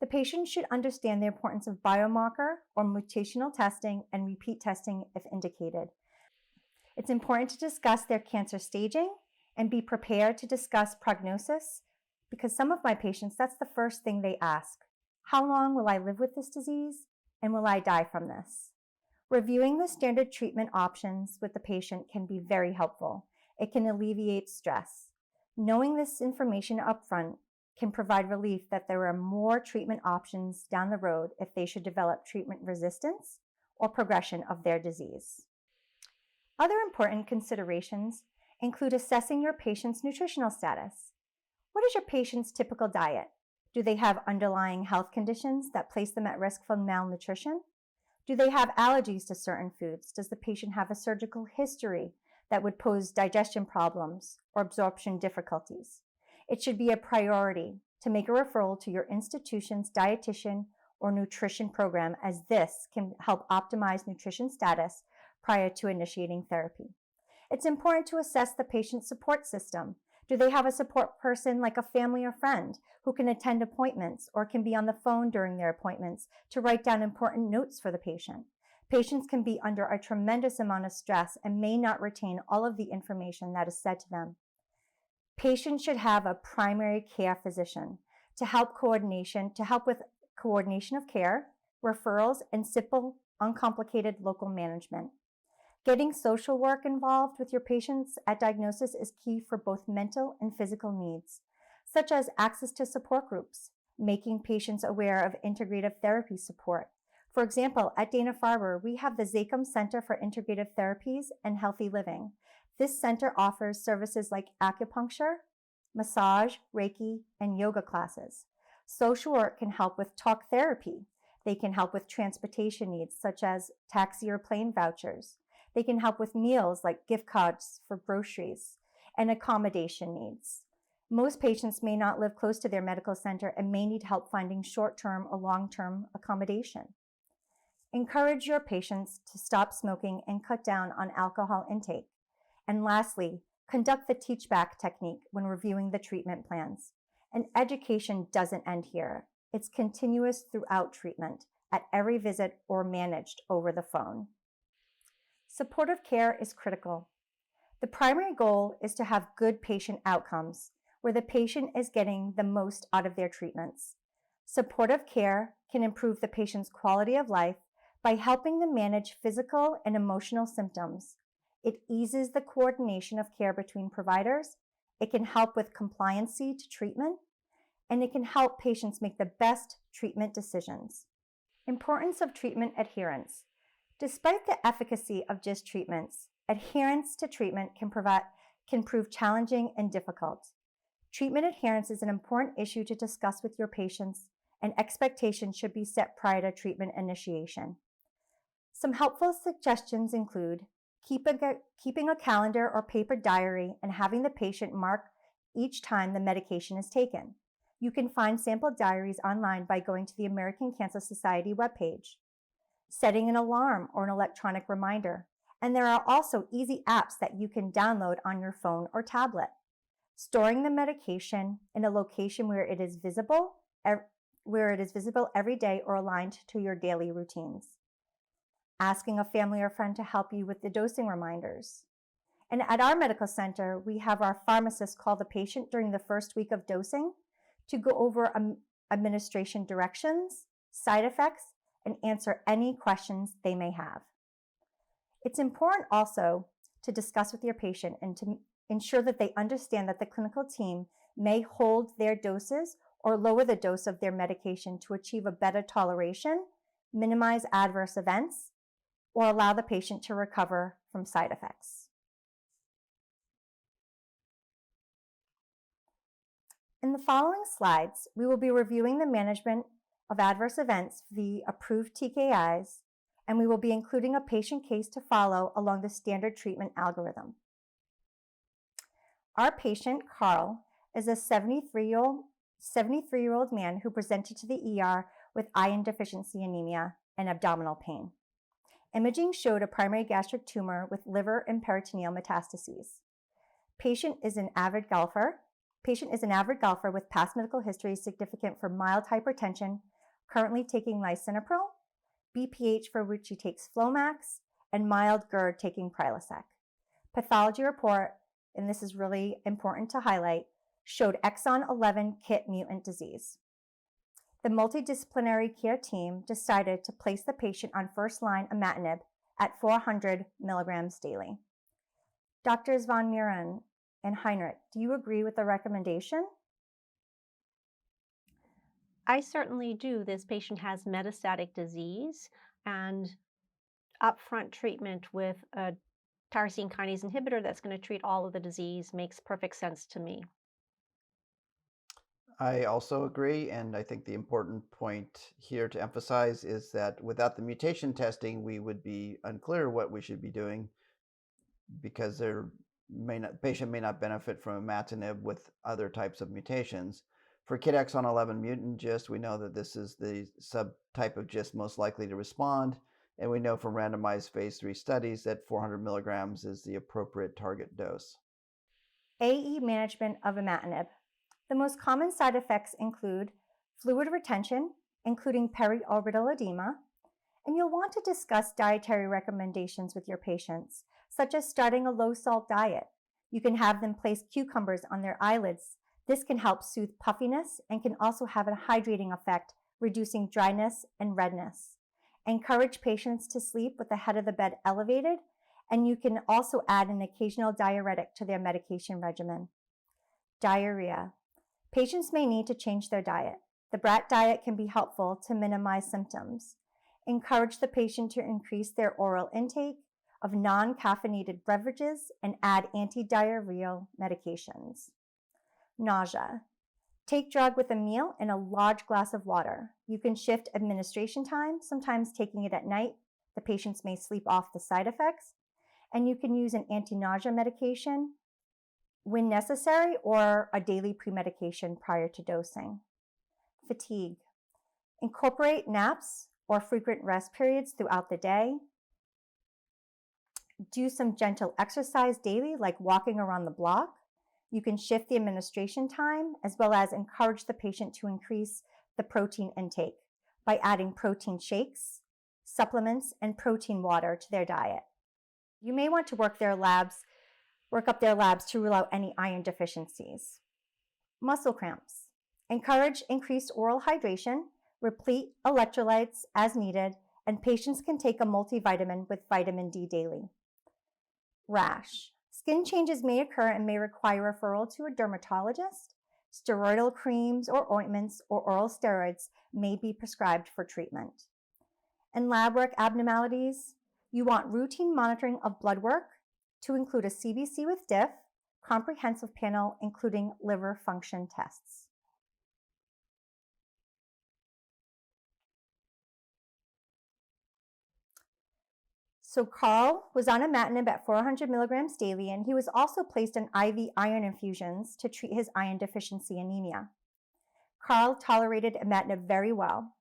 The patient should understand the importance of biomarker or mutational testing and repeat testing if indicated. It's important to discuss their cancer staging and be prepared to discuss prognosis, because some of my patients, that's the first thing they ask. How long will I live with this disease, and will I die from this? Reviewing the standard treatment options with the patient can be very helpful. It can alleviate stress. Knowing this information upfront can provide relief that there are more treatment options down the road if they should develop treatment resistance or progression of their disease. Other important considerations include assessing your patient's nutritional status. What is your patient's typical diet? Do they have underlying health conditions that place them at risk for malnutrition? Do they have allergies to certain foods? Does the patient have a surgical history that would pose digestion problems or absorption difficulties? It should be a priority to make a referral to your institution's dietitian or nutrition program, as this can help optimize nutrition status prior to initiating therapy. It's important to assess the patient's support system. Do they have a support person like a family or friend who can attend appointments or can be on the phone during their appointments to write down important notes for the patient? Patients can be under a tremendous amount of stress and may not retain all of the information that is said to them. Patients should have a primary care physician to help with coordination of care, referrals, and simple, uncomplicated local management. Getting social work involved with your patients at diagnosis is key for both mental and physical needs, such as access to support groups, making patients aware of integrative therapy support. For example, at Dana-Farber, we have the Zakim Center for Integrative Therapies and Healthy Living. This center offers services like acupuncture, massage, Reiki, and yoga classes. Social work can help with talk therapy. They can help with transportation needs, such as taxi or plane vouchers. They can help with meals like gift cards for groceries and accommodation needs. Most patients may not live close to their medical center and may need help finding short-term or long-term accommodation. Encourage your patients to stop smoking and cut down on alcohol intake. And lastly, conduct the teach-back technique when reviewing the treatment plans. And education doesn't end here. It's continuous throughout treatment, at every visit or managed over the phone. Supportive care is critical. The primary goal is to have good patient outcomes, where the patient is getting the most out of their treatments. Supportive care can improve the patient's quality of life by helping them manage physical and emotional symptoms. It eases the coordination of care between providers. It can help with compliancy to treatment, and it can help patients make the best treatment decisions. Importance of treatment adherence. Despite the efficacy of GIST treatments, Adherence to treatment can prove challenging and difficult. Treatment adherence is an important issue to discuss with your patients, and expectations should be set prior to treatment initiation. Some helpful suggestions include keeping a calendar or paper diary and having the patient mark each time the medication is taken. You can find sample diaries online by going to the American Cancer Society webpage. Setting an alarm or an electronic reminder. And there are also easy apps that you can download on your phone or tablet. Storing the medication in a location where it is visible every day or aligned to your daily routines. Asking a family or friend to help you with the dosing reminders. And at our medical center, we have our pharmacist call the patient during the first week of dosing to go over administration directions, side effects, and answer any questions they may have. It's important also to discuss with your patient and to ensure that they understand that the clinical team may hold their doses or lower the dose of their medication to achieve a better toleration, minimize adverse events, or allow the patient to recover from side effects. In the following slides, we will be reviewing the management of adverse events for the approved TKIs, and we will be including a patient case to follow along the standard treatment algorithm. Our patient, Carl, is a 73-year-old man who presented to the ER with iron deficiency anemia and abdominal pain. Imaging showed a primary gastric tumor with liver and peritoneal metastases. Patient is an avid golfer with past medical history significant for mild hypertension, currently taking lisinopril, BPH for which he takes Flomax, and mild GERD taking Prilosec. Pathology report, and this is really important to highlight, showed exon 11 KIT mutant disease. The multidisciplinary care team decided to place the patient on first-line Imatinib at 400 milligrams daily. Drs. Von Muren and Heinrich, do you agree with the recommendation? I certainly do. This patient has metastatic disease, and upfront treatment with a tyrosine kinase inhibitor that's going to treat all of the disease makes perfect sense to me. I also agree, and I think the important point here to emphasize is that without the mutation testing, we would be unclear what we should be doing because patient may not benefit from Imatinib with other types of mutations. For KIT exon 11 mutant GIST, we know that this is the subtype of GIST most likely to respond, and we know from randomized phase 3 studies that 400 milligrams is the appropriate target dose. AE management of Imatinib. The most common side effects include fluid retention, including periorbital edema, and you'll want to discuss dietary recommendations with your patients, such as starting a low-salt diet. You can have them place cucumbers on their eyelids. This can help soothe puffiness and can also have a hydrating effect, reducing dryness and redness. Encourage patients to sleep with the head of the bed elevated, and you can also add an occasional diuretic to their medication regimen. Diarrhea. Patients may need to change their diet. The BRAT diet can be helpful to minimize symptoms. Encourage the patient to increase their oral intake of non-caffeinated beverages and add anti-diarrheal medications. Nausea. Take drug with a meal and a large glass of water. You can shift administration time, sometimes taking it at night. The patients may sleep off the side effects. And you can use an anti-nausea medication when necessary or a daily premedication prior to dosing. Fatigue. Incorporate naps or frequent rest periods throughout the day. Do some gentle exercise daily, like walking around the block. You can shift the administration time as well as encourage the patient to increase the protein intake by adding protein shakes, supplements, and protein water to their diet. You may want to work up their labs to rule out any iron deficiencies. Muscle cramps. Encourage increased oral hydration, replete electrolytes as needed, and patients can take a multivitamin with vitamin D daily. Rash. Skin changes may occur and may require referral to a dermatologist. Steroidal creams or ointments or oral steroids may be prescribed for treatment. And lab work abnormalities. You want routine monitoring of blood work to include a CBC with DIF, comprehensive panel including liver function tests. So Carl was on Imatinib at 400 milligrams daily, and he was also placed in IV iron infusions to treat his iron deficiency anemia. Carl tolerated Imatinib very well.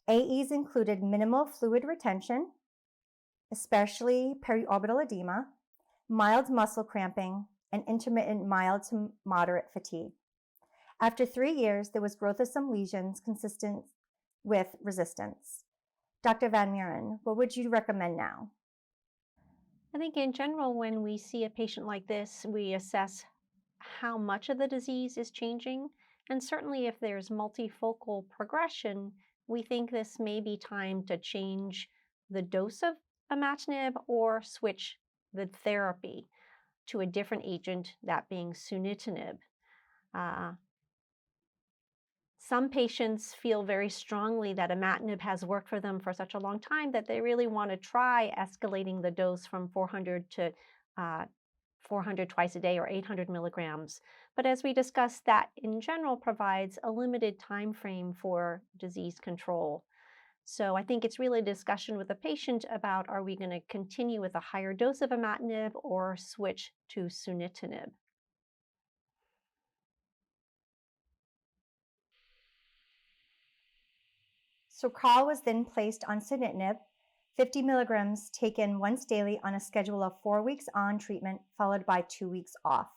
AEs included minimal fluid retention, especially periorbital edema, mild muscle cramping, and intermittent mild to moderate fatigue. After 3 years, there was growth of some lesions consistent with resistance. Dr. Van Muren, what would you recommend now? I think in general, when we see a patient like this, we assess how much of the disease is changing. And certainly if there's multifocal progression, we think this may be time to change the dose of Imatinib or switch the therapy to a different agent, that being Synitnib. Some patients feel very strongly that Imatinib has worked for them for such a long time that they really want to try escalating the dose from 400 to 400 twice a day or 800 milligrams. But as we discussed, that in general provides a limited time frame for disease control. So I think it's really a discussion with the patient about, are we going to continue with a higher dose of Imatinib or switch to Synitnib? So Carl was then placed on Synitnib, 50 milligrams taken once daily on a schedule of 4 weeks on treatment followed by 2 weeks off.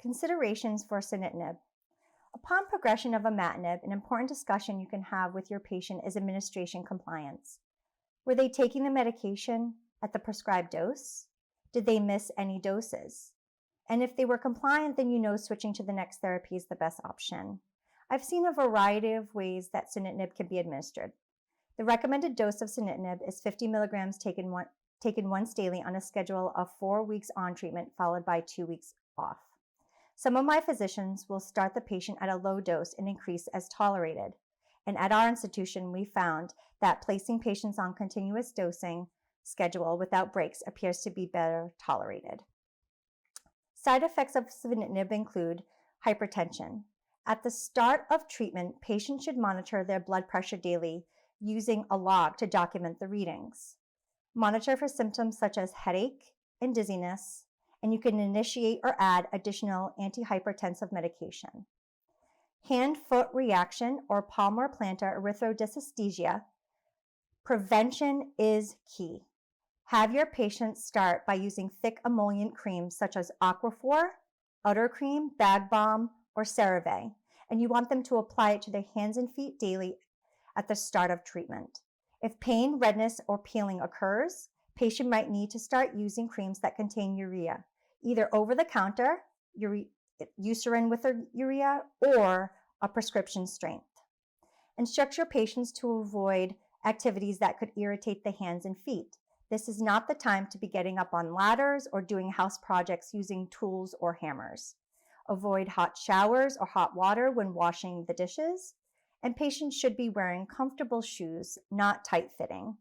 Considerations for Synitnib. Upon progression of Imatinib, an important discussion you can have with your patient is administration compliance. Were they taking the medication at the prescribed dose? Did they miss any doses? And if they were compliant, then you know switching to the next therapy is the best option. I've seen a variety of ways that Synitnib can be administered. The recommended dose of Synitnib is 50 milligrams taken once daily on a schedule of 4 weeks on treatment followed by 2 weeks off. Some of my physicians will start the patient at a low dose and increase as tolerated. And at our institution, we found that placing patients on continuous dosing schedule without breaks appears to be better tolerated. Side effects of Synitnib include hypertension. At the start of treatment, patients should monitor their blood pressure daily using a log to document the readings. Monitor for symptoms such as headache and dizziness, and you can initiate or add additional antihypertensive medication. Hand-foot reaction or palmar-plantar erythrodysesthesia. Prevention is key. Have your patients start by using thick emollient creams such as Aquaphor, Udder Cream, Bag Balm, or CeraVe, and you want them to apply it to their hands and feet daily at the start of treatment. If pain, redness, or peeling occurs, patient might need to start using creams that contain urea, either over-the-counter, Eucerin with urea, or a prescription strength. Instruct your patients to avoid activities that could irritate the hands and feet. This is not the time to be getting up on ladders or doing house projects using tools or hammers. Avoid hot showers or hot water when washing the dishes, and patients should be wearing comfortable shoes, not tight-fitting.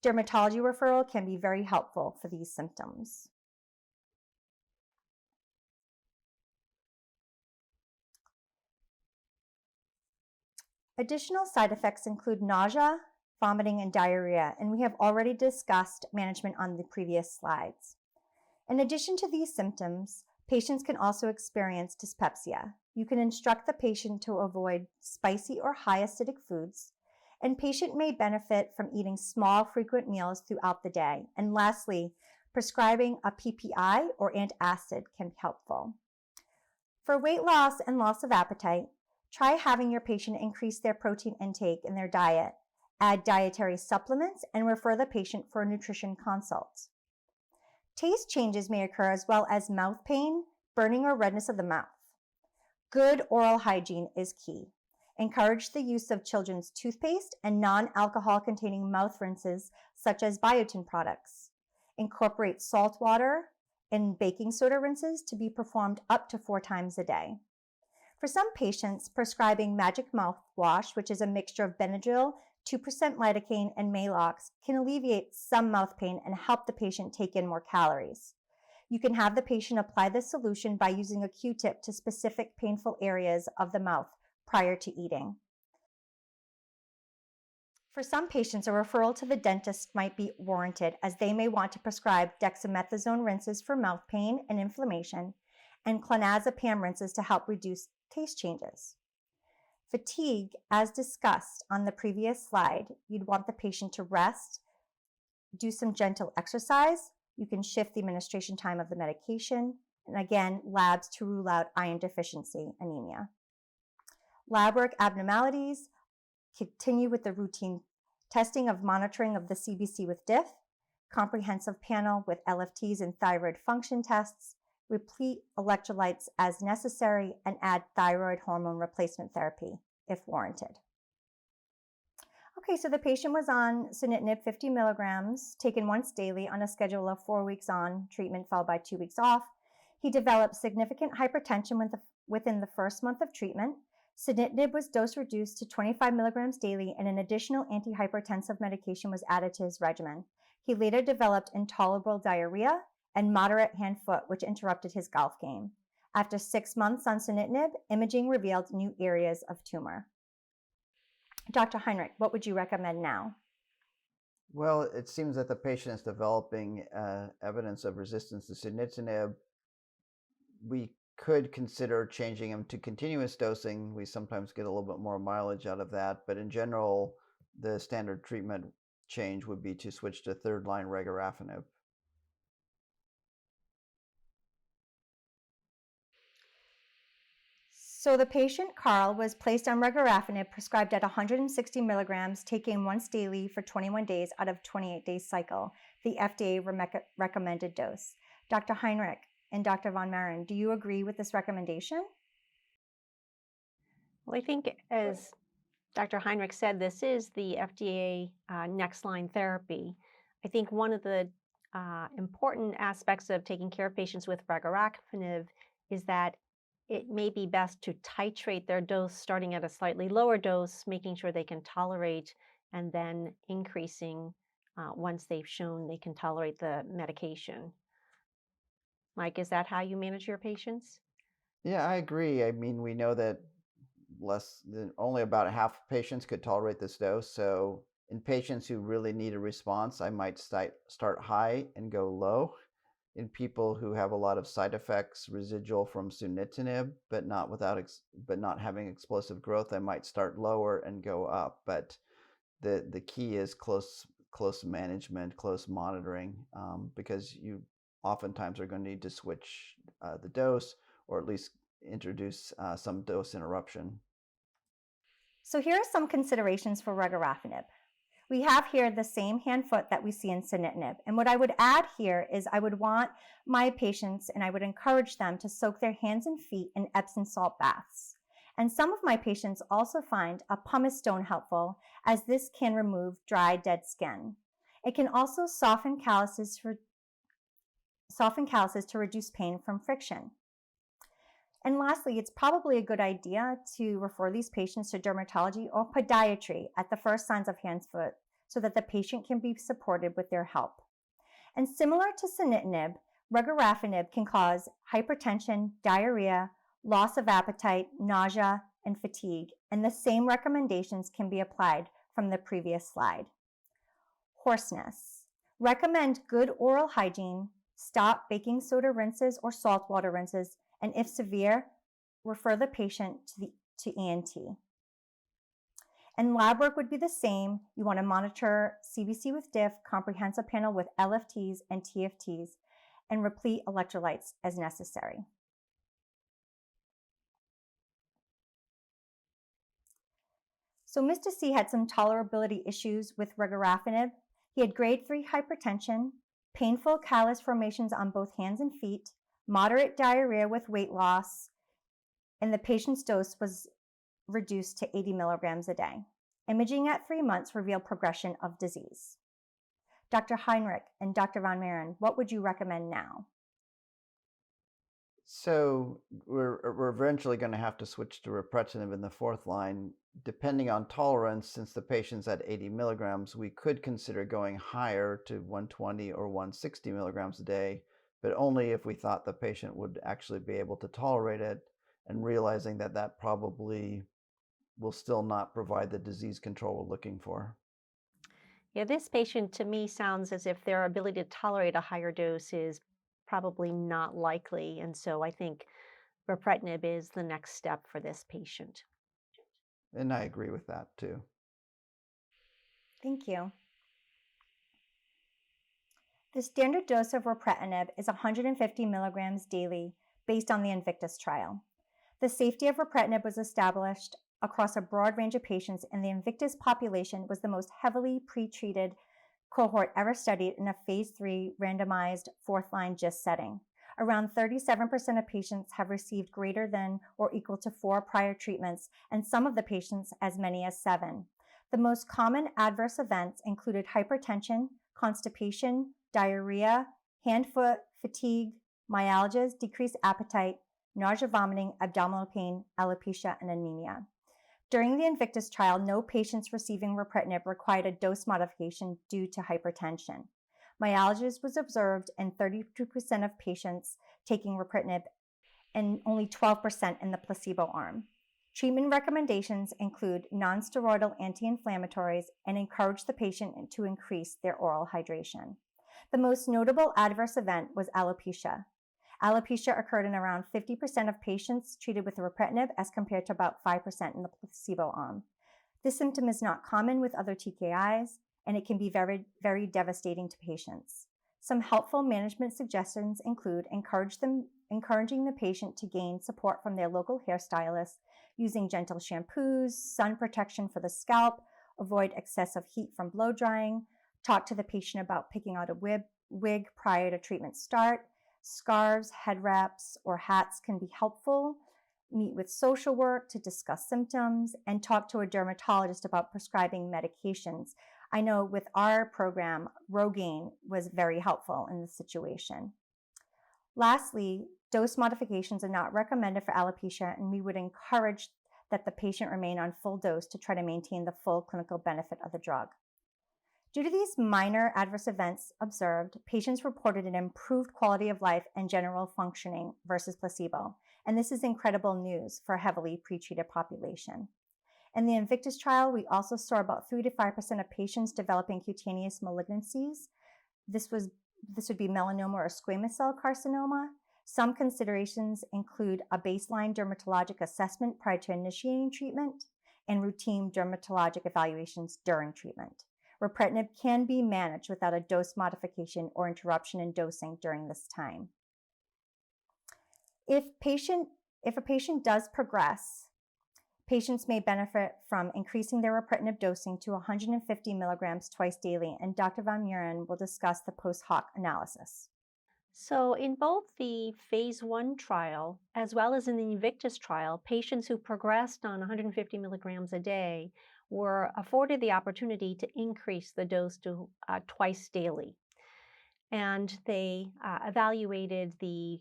Dermatology referral can be very helpful for these symptoms. Additional side effects include nausea, vomiting, and diarrhea, and we have already discussed management on the previous slides. In addition to these symptoms, patients can also experience dyspepsia. You can instruct the patient to avoid spicy or high acidic foods, and patient may benefit from eating small, frequent meals throughout the day. And lastly, prescribing a PPI or antacid can be helpful. For weight loss and loss of appetite, try having your patient increase their protein intake in their diet, add dietary supplements, and refer the patient for a nutrition consult. Taste changes may occur as well as mouth pain, burning, or redness of the mouth. Good oral hygiene is key. Encourage the use of children's toothpaste and non-alcohol containing mouth rinses such as biotin products. Incorporate salt water and baking soda rinses to be performed up to 4 times a day. For some patients, prescribing Magic Mouthwash, which is a mixture of Benadryl, 2% lidocaine, and Maalox can alleviate some mouth pain and help the patient take in more calories. You can have the patient apply this solution by using a Q-tip to specific painful areas of the mouth prior to eating. For some patients, a referral to the dentist might be warranted, as they may want to prescribe dexamethasone rinses for mouth pain and inflammation and clonazepam rinses to help reduce taste changes. Fatigue, as discussed on the previous slide, you'd want the patient to rest, do some gentle exercise. You can shift the administration time of the medication, and again, labs to rule out iron deficiency anemia. Lab work abnormalities, continue with the routine testing of monitoring of the CBC with DIF, comprehensive panel with LFTs and thyroid function tests, replete electrolytes as necessary, and add thyroid hormone replacement therapy if warranted. Okay, so the patient was on Synitnib 50 milligrams, taken once daily on a schedule of 4 weeks on treatment followed by 2 weeks off. He developed significant hypertension within the first month of treatment. Synitnib was dose reduced to 25 milligrams daily, and an additional antihypertensive medication was added to his regimen. He later developed intolerable diarrhea and moderate hand-foot, which interrupted his golf game. After 6 months on Synitnib, imaging revealed new areas of tumor. Dr. Heinrich, what would you recommend now? Well, it seems that the patient is developing evidence of resistance to Synitnib. We could consider changing him to continuous dosing. We sometimes get a little bit more mileage out of that, but in general, the standard treatment change would be to switch to third-line Rugarafnip. So the patient, Carl, was placed on Rugarafnip, prescribed at 160 milligrams, taken once daily for 21 days out of 28-day cycle, the FDA recommended dose. Dr. Heinrich and Dr. von Maren, do you agree with this recommendation? Well, I think, as Dr. Heinrich said, this is the FDA next line therapy. I think one of the important aspects of taking care of patients with Rugarafnip is that it may be best to titrate their dose, starting at a slightly lower dose, making sure they can tolerate, and then increasing once they've shown they can tolerate the medication. Mike, is that how you manage your patients? Yeah, I agree. I mean, we know that only about half of patients could tolerate this dose. So in patients who really need a response, I might start high and go low. In people who have a lot of side effects residual from Synitnib, but not having explosive growth, I might start lower and go up. But the key is close management, close monitoring, because you oftentimes are going to need to switch the dose, or at least introduce some dose interruption. So here are some considerations for Rugarafnip. We have here the same hand-foot that we see in Synitnib. And what I would add here is I would want my patients, and I would encourage them to soak their hands and feet in Epsom salt baths. And some of my patients also find a pumice stone helpful, as this can remove dry, dead skin. It can also soften calluses to reduce pain from friction. And lastly, it's probably a good idea to refer these patients to dermatology or podiatry at the first signs of hand-foot, so that the patient can be supported with their help. And similar to Synitnib, Rugarafnip can cause hypertension, diarrhea, loss of appetite, nausea, and fatigue, and the same recommendations can be applied from the previous slide. Hoarseness. Recommend good oral hygiene, stop baking soda rinses or saltwater rinses, and if severe, refer the patient to ENT. And lab work would be the same. You want to monitor CBC with DIF, comprehensive panel with LFTs and TFTs, and replete electrolytes as necessary. So Mr. C had some tolerability issues with Rugarafnip. He had grade 3 hypertension, painful callus formations on both hands and feet, moderate diarrhea with weight loss, and the patient's dose was reduced to 80 milligrams a day. Imaging at 3 months revealed progression of disease. Dr. Heinrich and Dr. von Maren, what would you recommend now? So we're eventually going to have to switch to Raptinib in the fourth line. Depending on tolerance, since the patient's at 80 milligrams, we could consider going higher to 120 or 160 milligrams a day, but only if we thought the patient would actually be able to tolerate it, and realizing that that probably will still not provide the disease control we're looking for. Yeah, this patient to me sounds as if their ability to tolerate a higher dose is probably not likely. And so I think Raptinib is the next step for this patient. And I agree with that too. Thank you. The standard dose of Raptinib is 150 milligrams daily based on the Invictus trial. The safety of Raptinib was established across a broad range of patients, and the Invictus population was the most heavily pretreated cohort ever studied in a phase 3 randomized fourth-line GIST setting. Around 37% of patients have received greater than or equal to 4 prior treatments, and some of the patients as many as 7. The most common adverse events included hypertension, constipation, diarrhea, hand-foot fatigue, myalgias, decreased appetite, nausea, vomiting, abdominal pain, alopecia, and anemia. During the Invictus trial, no patients receiving Raptinib required a dose modification due to hypertension. Myalgias was observed in 32% of patients taking Raptinib and only 12% in the placebo arm. Treatment recommendations include nonsteroidal anti-inflammatories and encourage the patient to increase their oral hydration. The most notable adverse event was alopecia. Alopecia occurred in around 50% of patients treated with Raptinib as compared to about 5% in the placebo arm. This symptom is not common with other TKIs, and it can be very, very devastating to patients. Some helpful management suggestions include encouraging the patient to gain support from their local hairstylist, using gentle shampoos, sun protection for the scalp, avoid excessive heat from blow drying, talk to the patient about picking out a wig prior to treatment start. Scarves, head wraps, or hats can be helpful. Meet with social work to discuss symptoms, and talk to a dermatologist about prescribing medications. I know with our program, Rogaine was very helpful in this situation. Lastly, dose modifications are not recommended for alopecia, and we would encourage that the patient remain on full dose to try to maintain the full clinical benefit of the drug. Due to these minor adverse events observed, patients reported an improved quality of life and general functioning versus placebo, and this is incredible news for a heavily pretreated population. In the Invictus trial, we also saw about 3 to 5% of patients developing cutaneous malignancies. This would be melanoma or squamous cell carcinoma. Some considerations include a baseline dermatologic assessment prior to initiating treatment and routine dermatologic evaluations during treatment. Raptinib can be managed without a dose modification or interruption in dosing during this time. If a patient does progress, patients may benefit from increasing their Raptinib dosing to 150 milligrams twice daily, and Dr. Van Muren will discuss the post-hoc analysis. So in both the phase 1 trial as well as in the Invictus trial, patients who progressed on 150 milligrams a day were afforded the opportunity to increase the dose to twice daily. And they evaluated the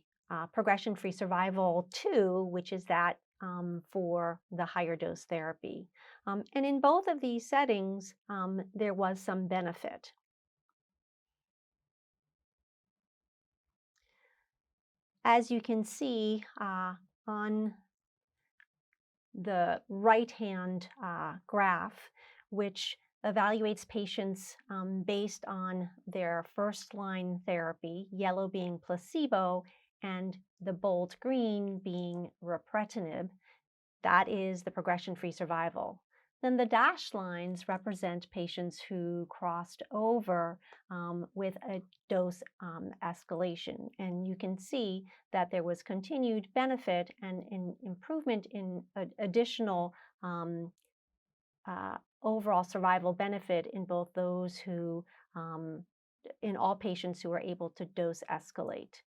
progression-free survival 2, which is that for the higher dose therapy. And in both of these settings, there was some benefit. As you can see on the right-hand graph, which evaluates patients based on their first-line therapy, yellow being placebo and the bold green being Raptinib, that is the progression-free survival. Then the dashed lines represent patients who crossed over with a dose escalation. And you can see that there was continued benefit and improvement in additional overall survival benefit in both those who, in all patients who were able to dose escalate.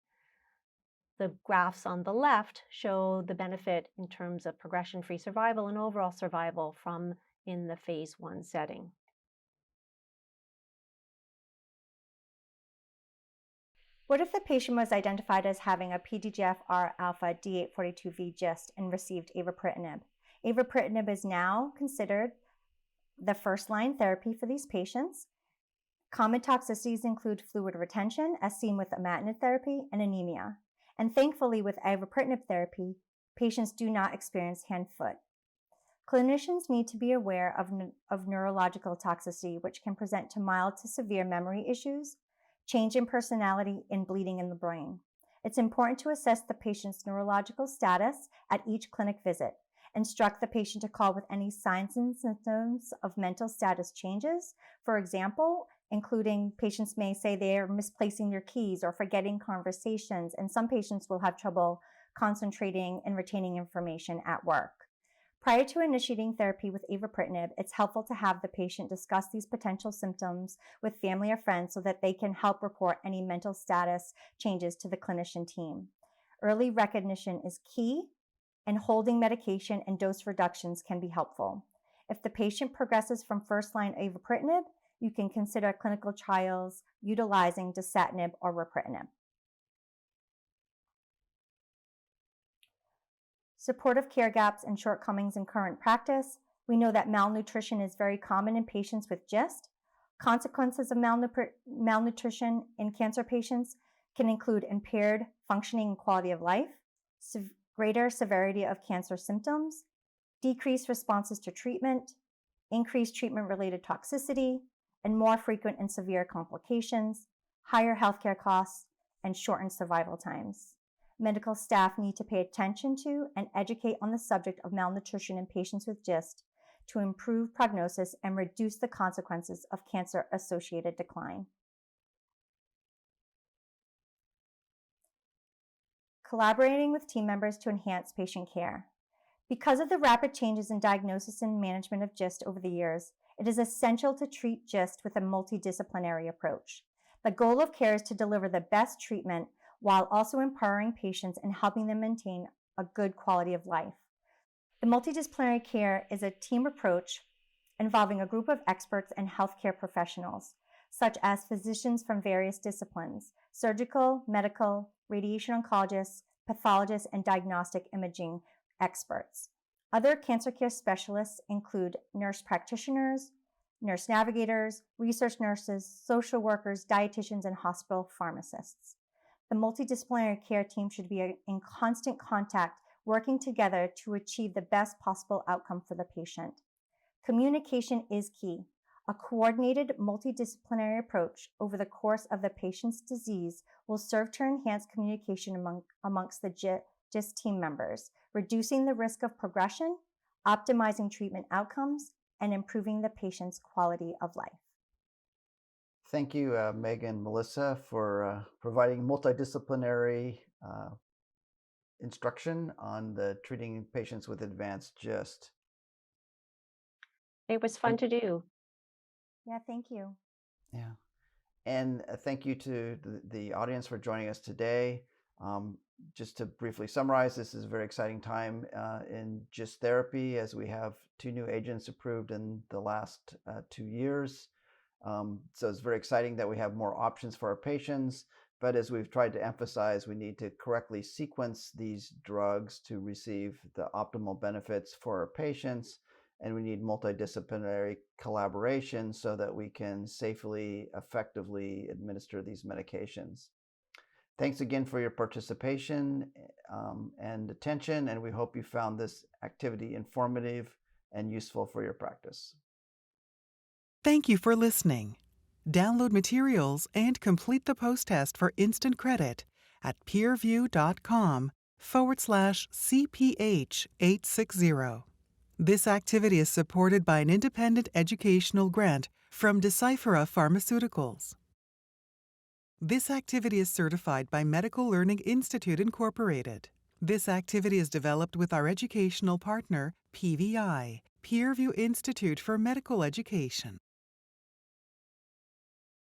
The graphs on the left show the benefit in terms of progression-free survival and overall survival from in the phase 1 setting. What if the patient was identified as having a PDGFR alpha D842V GIST and received avapritinib? Avapritinib is now considered the first-line therapy for these patients. Common toxicities include fluid retention, as seen with imatinib therapy, and anemia. And thankfully, with avapritinib therapy, patients do not experience hand-foot. Clinicians need to be aware of neurological toxicity, which can present to mild to severe memory issues, change in personality, and bleeding in the brain. It's important to assess the patient's neurological status at each clinic visit. Instruct the patient to call with any signs and symptoms of mental status changes. For example, including patients may say they are misplacing their keys or forgetting conversations, and some patients will have trouble concentrating and retaining information at work. Prior to initiating therapy with avapritinib, it's helpful to have the patient discuss these potential symptoms with family or friends so that they can help report any mental status changes to the clinician team. Early recognition is key, and holding medication and dose reductions can be helpful. If the patient progresses from first-line avapritinib, you can consider clinical trials utilizing dasatinib or raptinib. Supportive care gaps and shortcomings in current practice. We know that malnutrition is very common in patients with GIST. Consequences of malnutrition in cancer patients can include impaired functioning and quality of life, greater severity of cancer symptoms, decreased responses to treatment, increased treatment-related toxicity, and more frequent and severe complications, higher healthcare costs, and shortened survival times. Medical staff need to pay attention to and educate on the subject of malnutrition in patients with GIST to improve prognosis and reduce the consequences of cancer-associated decline. Collaborating with team members to enhance patient care. Because of the rapid changes in diagnosis and management of GIST over the years, it is essential to treat GIST with a multidisciplinary approach. The goal of care is to deliver the best treatment while also empowering patients and helping them maintain a good quality of life. The multidisciplinary care is a team approach involving a group of experts and healthcare professionals, such as physicians from various disciplines, surgical, medical, radiation oncologists, pathologists, and diagnostic imaging experts. Other cancer care specialists include nurse practitioners, nurse navigators, research nurses, social workers, dietitians, and hospital pharmacists. The multidisciplinary care team should be in constant contact, working together to achieve the best possible outcome for the patient. Communication is key. A coordinated multidisciplinary approach over the course of the patient's disease will serve to enhance communication amongst the GIST team members, reducing the risk of progression, optimizing treatment outcomes, and improving the patient's quality of life. Thank you, Megan and Melissa, for providing multidisciplinary instruction on the treating patients with advanced GIST. It was fun to do. Yeah, thank you. Yeah. And thank you to the audience for joining us today. Just to briefly summarize, this is a very exciting time in GIST therapy as we have 2 new agents approved in the last 2 years. So it's very exciting that we have more options for our patients. But as we've tried to emphasize, we need to correctly sequence these drugs to receive the optimal benefits for our patients. And we need multidisciplinary collaboration so that we can safely, effectively administer these medications. Thanks again for your participation and attention, and we hope you found this activity informative and useful for your practice. Thank you for listening. Download materials and complete the post test for instant credit at peerview.com/CPH860. This activity is supported by an independent educational grant from Deciphera Pharmaceuticals. This activity is certified by Medical Learning Institute, Incorporated. This activity is developed with our educational partner, PVI, Peerview Institute for Medical Education.